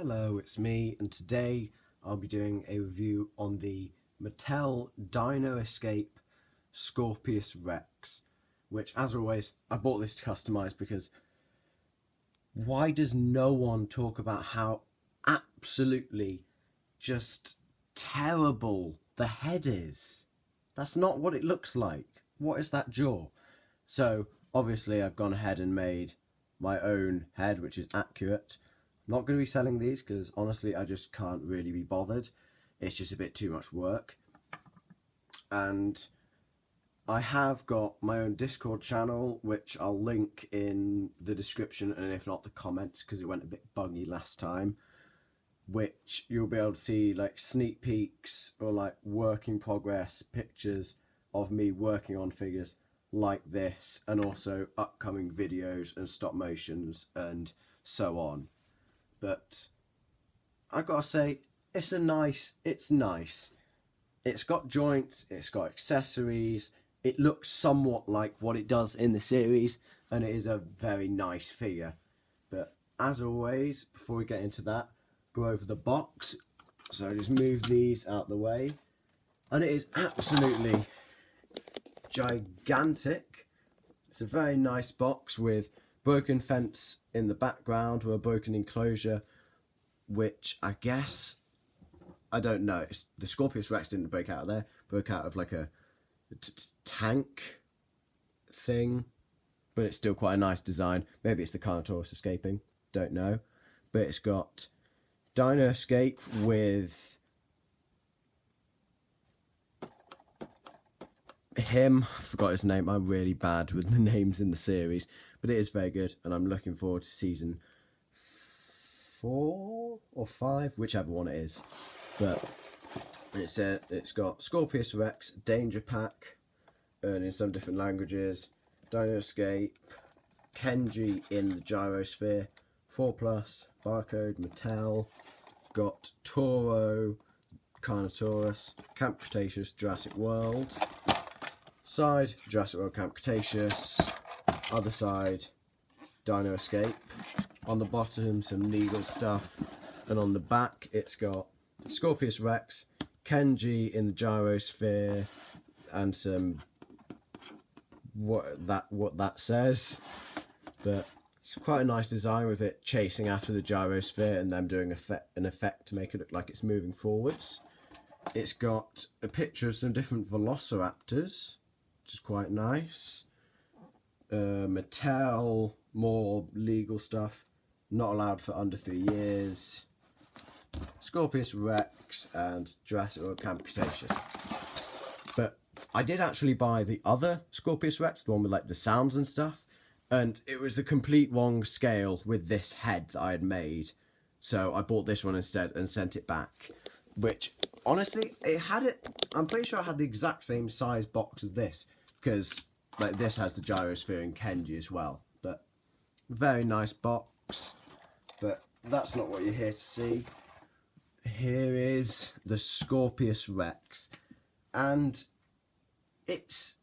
Hello, it's me, and today I'll be doing a review on the Mattel Dino Escape Scorpious Rex, which, as always, I bought this to customize because why does no one talk about how absolutely just terrible the head is? That's not what it looks like. What is that jaw? So, obviously, I've gone ahead and made my own head, which is accurate. I'm not going to be selling these because, honestly, I just can't really be bothered. It's just a bit too much work. And I have got my own Discord channel, which I'll link in the description and if not the comments, because it went a bit buggy last time, which you'll be able to see like sneak peeks or like work in progress pictures of me working on figures like this, and also upcoming videos and stop motions and so on. But I gotta say, it's nice. It's got joints, it's got accessories, it looks somewhat like what it does in the series, and it is a very nice figure. But as always, before we get into that, go over the box. So I just move these out the way, and it is absolutely gigantic. It's a very nice box with broken fence in the background with a broken enclosure, which I guess, I don't know. The Scorpious Rex didn't break out of there. Broke out of like a tank thing, but it's still quite a nice design. Maybe it's the Carnotaurus escaping. Don't know. But it's got Dino Escape with him. I forgot his name. I'm really bad with the names in the series, but it is very good, and I'm looking forward to season 4 or 5, whichever one it is. But it's got Scorpious Rex, Danger Pack, in some different languages, Dino Escape, Kenji in the Gyrosphere, 4+, Barcode, Mattel, got Toro, Carnotaurus, Camp Cretaceous, Jurassic World, side, Jurassic World, Camp Cretaceous, other side, Dino Escape, on the bottom some legal stuff, and on the back it's got Scorpious Rex, Kenji in the Gyrosphere, and some what that says. But it's quite a nice design with it chasing after the Gyrosphere and them doing an effect to make it look like it's moving forwards. It's got a picture of some different velociraptors, which is quite nice. Mattel, more legal stuff, not allowed for under 3 years. Scorpious Rex and Jurassic World Camp Cretaceous. But I did actually buy the other Scorpious Rex, the one with like the sounds and stuff, and it was the complete wrong scale with this head that I had made. So I bought this one instead and sent it back. Which, honestly, I'm pretty sure it had the exact same size box as this, because like this has the Gyrosphere and Kenji as well. But very nice box. But that's not what you're here to see. Here is the Scorpious Rex, and it's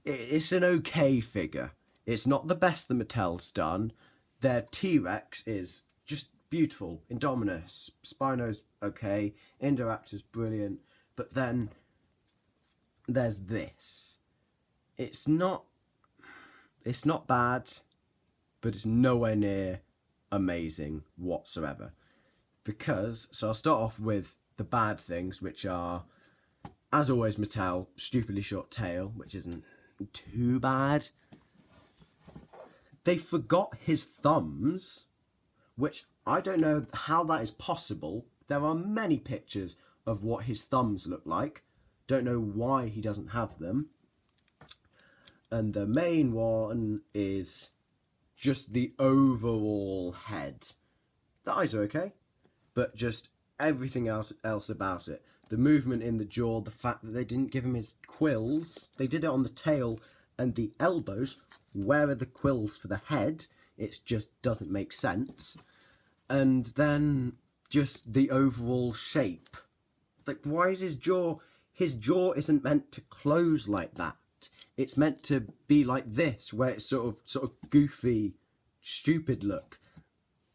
an okay figure. It's not the best that Mattel's done. Their T-Rex is just beautiful. Indominus, Spino's okay, Indoraptor's brilliant, but then there's this. It's not bad, but it's nowhere near amazing whatsoever. So I'll start off with the bad things, which are, as always, Mattel, stupidly short tail, which isn't too bad. They forgot his thumbs, which I don't know how that is possible. There are many pictures of what his thumbs look like. Don't know why he doesn't have them. And the main one is just the overall head. The eyes are okay, but just everything else about it. The movement in the jaw, the fact that they didn't give him his quills. They did it on the tail and the elbows. Where are the quills for the head? It just doesn't make sense. And then just the overall shape. Like, why is his jaw... His jaw isn't meant to close like that. It's meant to be like this, where it's sort of goofy, stupid look.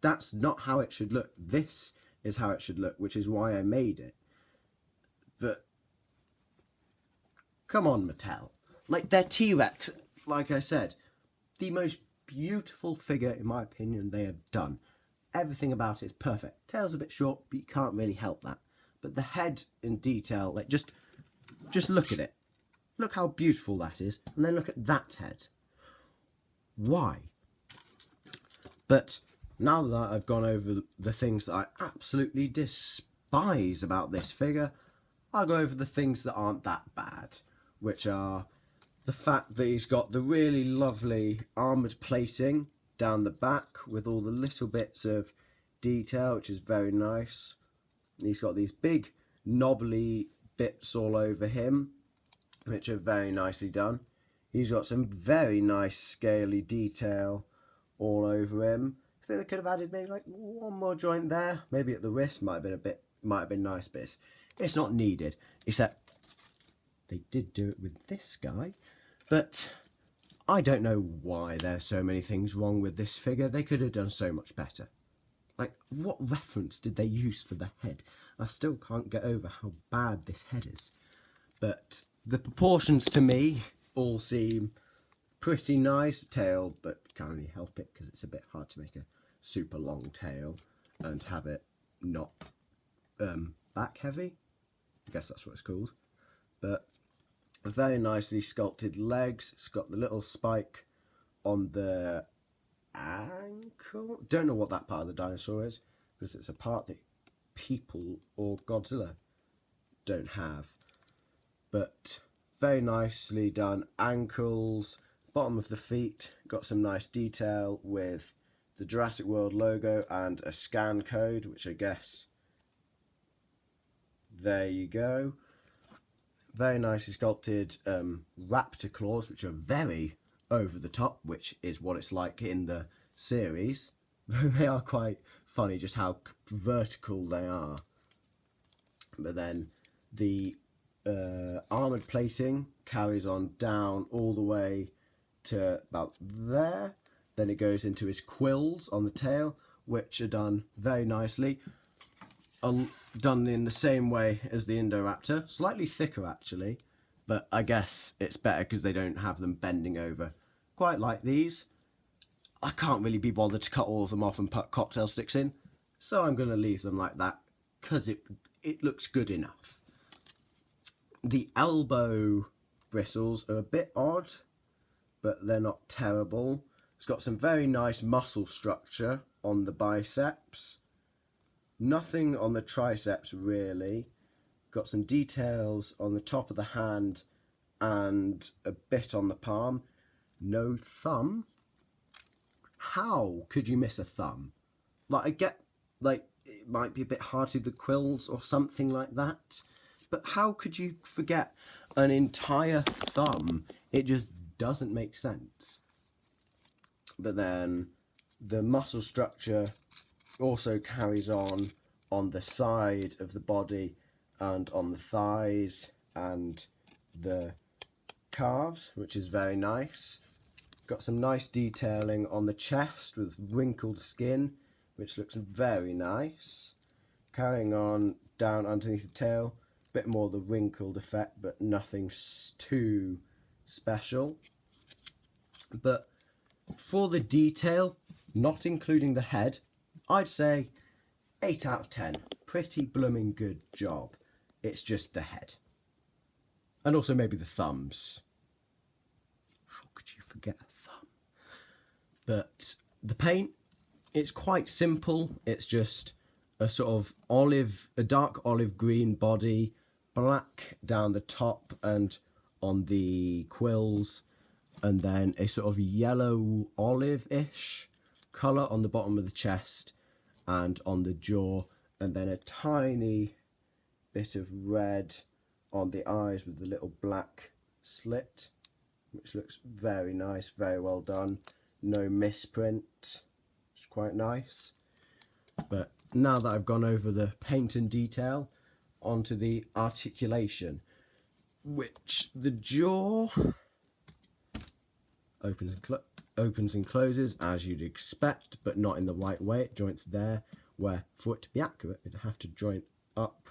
That's not how it should look. This is how it should look, which is why I made it. But come on, Mattel. Like, their T-Rex, like I said, the most beautiful figure, in my opinion, they have done. Everything about it is perfect. Tail's a bit short, but you can't really help that. But the head in detail, like, just look at it. Look how beautiful that is. And then look at that head. Why? But now that I've gone over the things that I absolutely despise about this figure, I'll go over the things that aren't that bad, which are the fact that he's got the really lovely armoured plating down the back with all the little bits of detail, which is very nice. He's got these big knobbly bits all over him, which are very nicely done. He's got some very nice scaly detail all over him. I think they could have added maybe like one more joint there, maybe at the wrist. Might have been nice, but it's not needed. Except they did do it with this guy, but I don't know why there's so many things wrong with this figure. They could have done so much better. Like, what reference did they use for the head? I still can't get over how bad this head is. But the proportions to me all seem pretty nice. Tail, but can't really help it because it's a bit hard to make a super long tail and have it not back heavy. I guess that's what it's called. But very nicely sculpted legs. It's got the little spike on the ankle. Don't know what that part of the dinosaur is, because it's a part that people or Godzilla don't have. But very nicely done ankles, bottom of the feet, got some nice detail with the Jurassic World logo and a scan code, which I guess, there you go. Very nicely sculpted raptor claws, which are very over the top, which is what it's like in the series. They are quite funny, just how vertical they are. But then the armoured plating carries on down all the way to about there. Then it goes into his quills on the tail, which are done very nicely. Done in the same way as the Indoraptor. Slightly thicker, actually. But I guess it's better because they don't have them bending over quite like these. I can't really be bothered to cut all of them off and put cocktail sticks in, so I'm going to leave them like that because it looks good enough. The elbow bristles are a bit odd, but they're not terrible. It's got some very nice muscle structure on the biceps. Nothing on the triceps, really. Got some details on the top of the hand and a bit on the palm. No thumb. How could you miss a thumb? Like, I get, like, it might be a bit hard to do the quills or something like that, but how could you forget an entire thumb? It just doesn't make sense. But then the muscle structure also carries on the side of the body and on the thighs and the calves, which is very nice. Got some nice detailing on the chest with wrinkled skin, which looks very nice. Carrying on down underneath the tail, a bit more the wrinkled effect, but nothing too special. But for the detail, not including the head, I'd say 8 out of 10. Pretty blooming good job. It's just the head. And also maybe the thumbs. How could you forget a thumb? But the paint, it's quite simple. It's just a sort of a dark olive green body, black down the top and on the quills, and then a sort of yellow olive-ish colour on the bottom of the chest and on the jaw, and then a tiny bit of red on the eyes with the little black slit, which looks very nice, very well done. No misprint, it's quite nice. But now that I've gone over the paint and detail, onto the articulation, which the jaw opens and opens and closes as you'd expect, but not in the right way. It joints there, where for it to be accurate, it'd have to joint up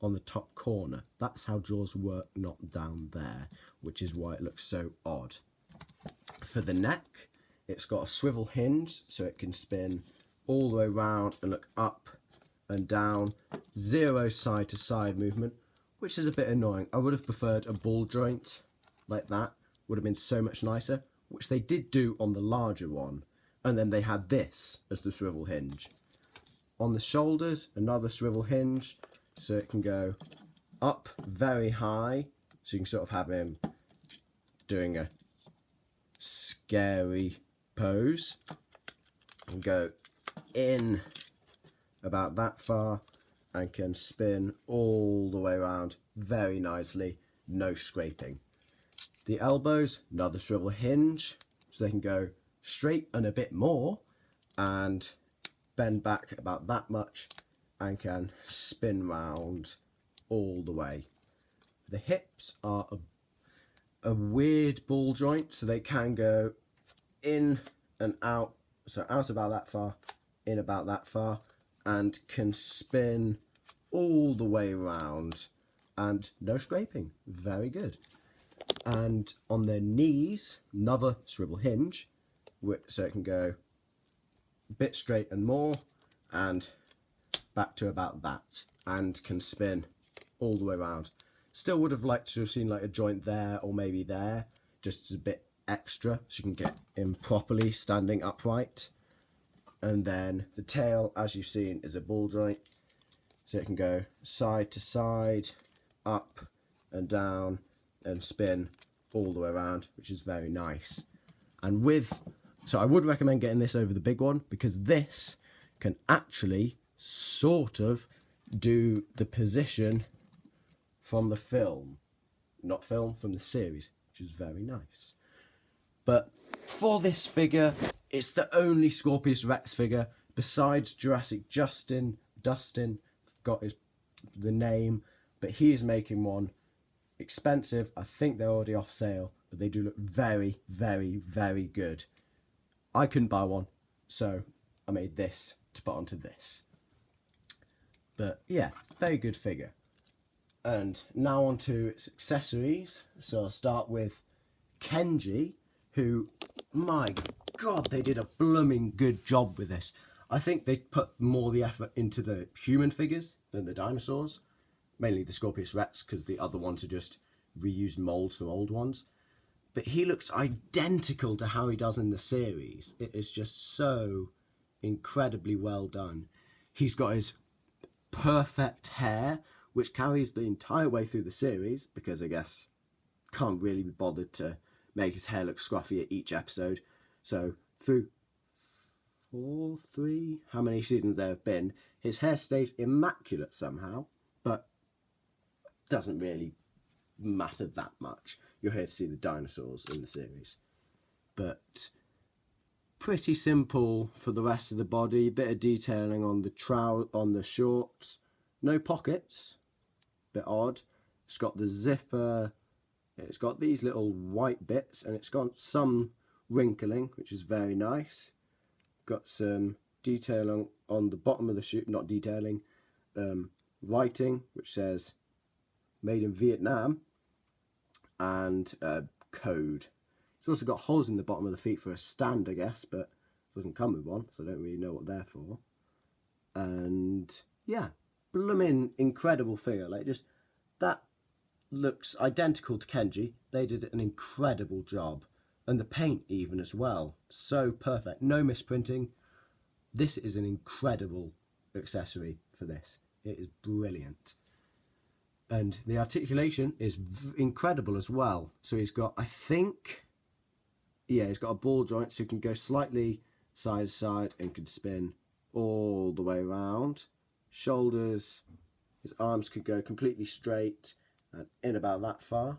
on the top corner. That's how jaws work, not down there, which is why it looks so odd. For the neck, it's got a swivel hinge, so it can spin all the way around and look up and down. Zero side to side movement, which is a bit annoying. I would have preferred a ball joint like that. Would have been so much nicer, which they did do on the larger one. And then they had this as the swivel hinge. On the shoulders, another swivel hinge, so it can go up very high, so you can sort of have him doing a scary pose, and go in about that far, and can spin all the way around very nicely, no scraping. The elbows, another swivel hinge, so they can go straight and a bit more, and bend back about that much, and can spin round all the way. The hips are a weird ball joint, so they can go in and out, so out about that far, in about that far, and can spin all the way around, and no scraping. Very good. And on their knees, another swivel hinge, so it can go a bit straight and more, and back to about that, and can spin all the way around. Still would have liked to have seen like a joint there, or maybe there, just a bit extra, so you can get him properly standing upright. And then the tail, as you've seen, is a ball joint, so it can go side to side, up and down, and spin all the way around, which is very nice. And so I would recommend getting this over the big one, because this can actually sort of do the position from the film, from the series, which is very nice. But for this figure, it's the only Scorpious Rex figure besides Jurassic Dustin, got the name, but he is making one. Expensive. I think they're already off sale, but they do look very, very, very good. I couldn't buy one, so I made this to put onto this. But yeah, very good figure. And now on to its accessories. So I'll start with Kenji, who, my God, they did a blooming good job with this. I think they put more of the effort into the human figures than the dinosaurs. Mainly the Scorpious Rex, because the other ones are just reused molds from old ones. But he looks identical to how he does in the series. It is just so incredibly well done. He's got his perfect hair, which carries the entire way through the series, because I guess can't really be bothered to make his hair look scruffy at each episode. So through how many seasons there have been, his hair stays immaculate somehow, but doesn't really matter that much. You're here to see the dinosaurs in the series. But pretty simple for the rest of the body. A bit of detailing on the shorts. No pockets. Bit odd. It's got the zipper. It's got these little white bits, and it's got some wrinkling, which is very nice. Got some detailing on the bottom of the shoe. Not detailing. Writing, which says made in Vietnam, and code. It's also got holes in the bottom of the feet for a stand, I guess, but it doesn't come with one, so I don't really know what they're for. And yeah, blooming incredible figure. Like, just that looks identical to Kenji. They did an incredible job, and the paint even as well, so perfect. No misprinting. This is an incredible accessory for this. It is brilliant. And the articulation is incredible as well. So he's got, he's got a ball joint, so he can go slightly side to side and can spin all the way around. Shoulders, his arms could go completely straight and in about that far.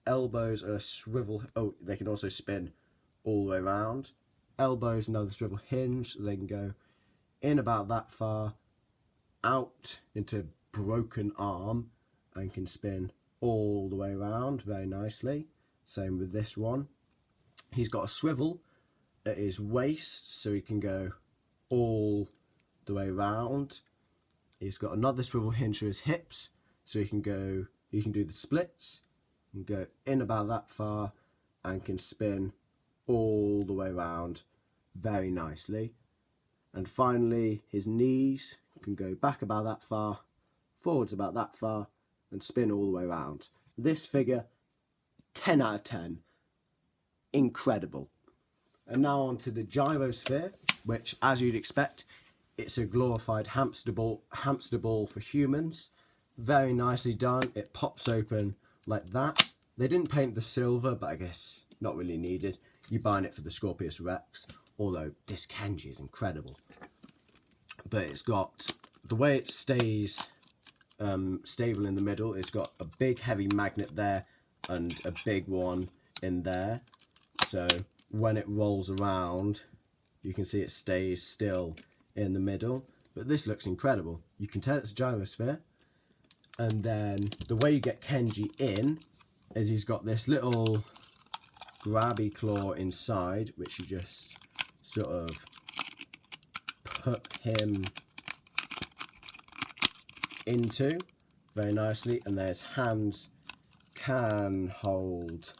Elbows are a swivel. Oh, they can also spin all the way around. Elbows, another swivel hinge. So they can go in about that far, out into broken arm, and can spin all the way around very nicely. Same with this one. He's got a swivel, at his waist so he can go all the way round. He's got another swivel hinge for his hips so he can do the splits and go in about that far and can spin all the way round very nicely. And finally, his knees can go back about that far, forwards about that far, and spin all the way around. This figure, 10 out of 10. Incredible. And now on to the gyrosphere, which, as you'd expect, it's a glorified hamster ball for humans. Very nicely done. It pops open like that. They didn't paint the silver, but I guess not really needed. You're buying it for the Scorpious Rex, although this Kenji is incredible. But it's got, the way it stays stable in the middle, it's got a big heavy magnet there and a big one in there. So when it rolls around, you can see it stays still in the middle. But this looks incredible. You can tell it's a gyrosphere. And then the way you get Kenji in is he's got this little grabby claw inside, which you just sort of put him into very nicely, and his hands can hold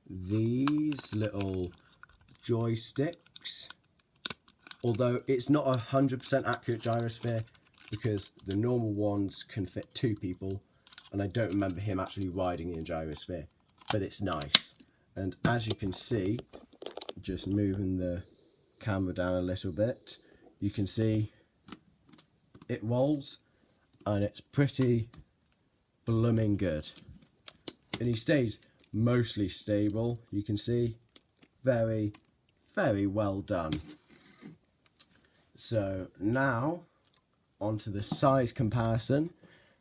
these little joysticks, although it's not 100% accurate gyrosphere because the normal ones can fit 2 people, and I don't remember him actually riding in a gyrosphere, but it's nice. And as you can see, just moving the camera down a little bit, you can see it rolls and it's pretty blooming good. And he stays mostly stable, you can see. Very, very well done. So now onto the size comparison.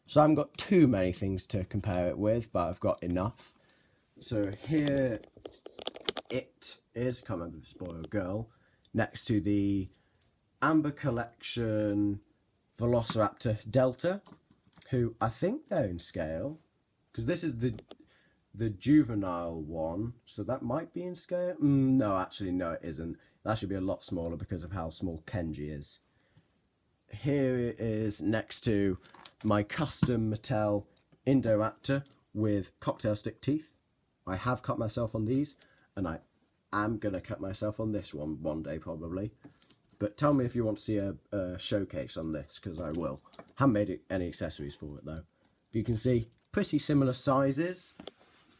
So I haven't got too many things to compare it with, but I've got enough. So here it is, can't remember if it's boy or girl, next to the Amber Collection Velociraptor Delta, who I think they're in scale, because this is the juvenile one, so that might be in scale. No, actually, no, it isn't. That should be a lot smaller because of how small Kenji is. Here it is next to my custom Mattel Indoraptor with cocktail stick teeth. I have cut myself on these, and I am going to cut myself on this one day probably. But tell me if you want to see a showcase on this, because I will. Haven't made any accessories for it though. But you can see pretty similar sizes,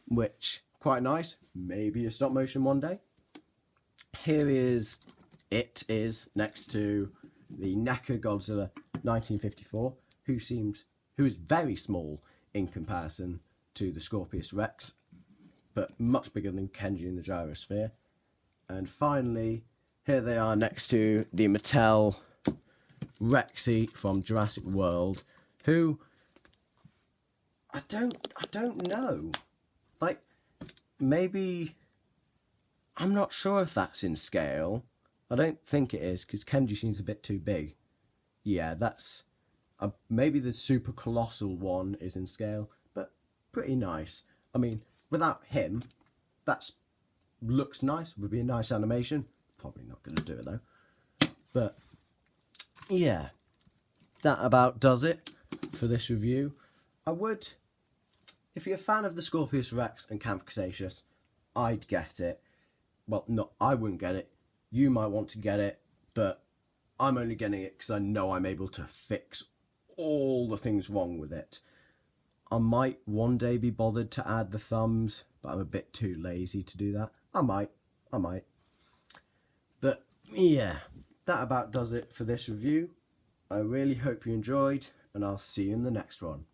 which quite nice. Maybe a stop motion one day. Here is next to the NECA Godzilla 1954, who is very small in comparison to the Scorpious Rex, but much bigger than Kenji in the gyrosphere. And finally, here they are next to the Mattel Rexy from Jurassic World, who I don't know. Like, maybe, I'm not sure if that's in scale. I don't think it is, because Kenji seems a bit too big. Yeah, that's maybe the super colossal one is in scale, but pretty nice. I mean, without him, that's looks nice. Would be a nice animation. Probably not going to do it though. But yeah, that about does it for this review. I would, if you're a fan of the Scorpious Rex and Camp Cretaceous, I'd get it. Well, no, I wouldn't get it. You might want to get it, but I'm only getting it because I know I'm able to fix all the things wrong with it. I might one day be bothered to add the thumbs, but I'm a bit too lazy to do that. I might. But yeah, that about does it for this review. I really hope you enjoyed, and I'll see you in the next one.